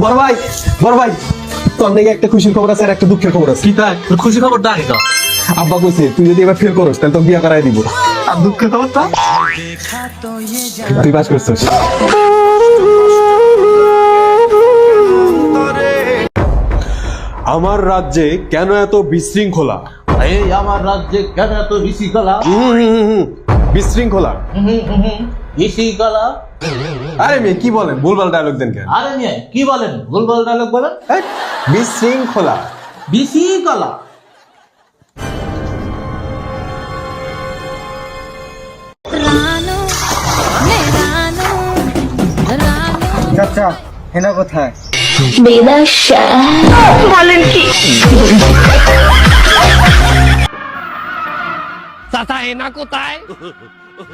বড় ভাই, বড় ভাই, তোর নাকি একটা খুশির খবর আছে আর একটা দুঃখের খবর আছে। কি তাই? তোর খুশি খবরটা আগে কর। আব্বা কইছে তুই যদি এবার ফেল করস তাহলে তো বিয়া করাই দিব। আর দুঃখের খবরটা? তুই পাস করছিস। আমার রাজ্যে কেন এত বিশৃঙ্খলা? এই আমার রাজ্যে কেন এত ঋষিকলা? বিশৃঙ্খলা? ঋষিকলা? আরে মেয়ে কি বলেন, ভুলভাল ডায়লগ দেন কেন? আরে নিয়ে কি বলেন? ভুলভাল ডায়লগ বলেন। এই, বিশৃঙ্খলা। ঋষিকলা? চাচা হেনা কোথায়? বলেন কি? চাচা হেনা কোথায়?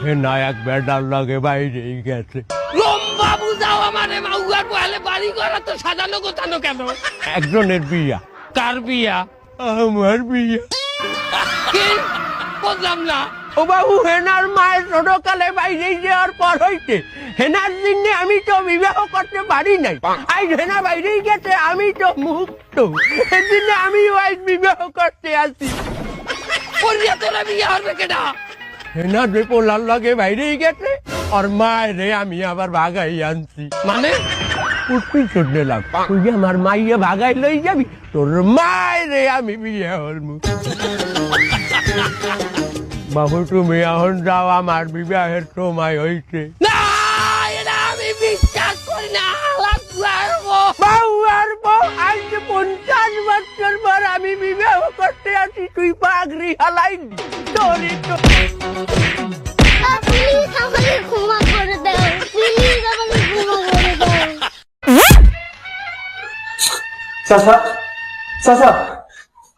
হেনা এক বেডার লাগে বাইরেই গেছে। লম্বা বুঝাও আমারে, মাউয়ার বহালে বাড়ি ঘর তো সাজানো গোছানো কেন? একজনের বিয়া। কার বিয়া? আমার বিয়া। কি? বুঝলাম না। ও বাবু, হেনার মায়ের ছোটকালে বাইরে যাওয়ার পর হইতে হেনার জন্য আমি তো বিবাহ করতে পারি নাই। আজ হেনা বাইরেই গেছে, আমি তো মুক্ত। এর জন্য আমি আজ বিবাহ করতে আসি। পরিয়া তোরা বিয়ে হবে কেনা? হেনা যে পোলার লাগে বাইরেই গেছে, আর মায়েরে আমি আবার ভাগাই আনছি। মানে উঠবি চোট নিলাম, তুই আমার মাইয়া ভাগাই লই যাবি, তোর মায়েরে আমি বিয়ে হলমু। বাবু তুমি এখন যাও, আমার বিবাহের সময় হয়েছে। না, এটা আমি বিশ্বাস করি না। আজ 50 বছর পর আমি বিবাহ করতে আসি, তুই পাগড়ি হালাইনি। প্লিজ আমাকে ক্ষমা করে দাও, প্লিজ আমাকে ক্ষমা করে দাও। চাচা, চাচা,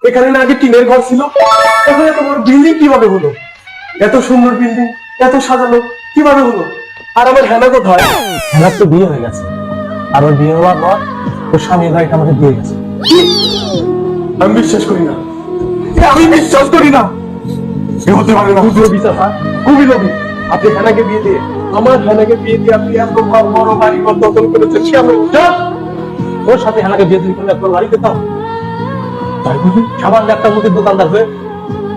এখানে না আগে টিনের ঘর ছিল, এখন এত বড় বিল্ডিং কিভাবে হলো? এত সুন্দর বিল্ডিং, এত সাজানো কিভাবে হলো? আর আমার হেনা কোথায়? হেনার তো বিয়ে হয়ে গেছে, আর ওর বিয়ে হওয়ার পর ওর স্বামীর গাড়িটা আমাকে দিয়ে গেছে। আমি বিশ্বাস করি না, আমি বিশ্বাস করি না। এ হতে পারে না। খুব লোভী চাচা, খুবই লোভী। আপনি হেনাকে বিয়ে দিয়ে, আমার হেনাকে বিয়ে দিয়ে আপনি এত বড় বাড়ি ঘর দখল করেছেন। ওর সাথে হেনাকে বিয়ে দিয়ে করলে আপনার বাড়ি পেতাম। তাই বুঝি সামান্য একটা মুখের দোকানদার হয়ে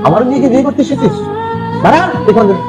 আমার মেয়েকে বিয়ে করতে এসেছিস? দাঁড়া এখান থেকে।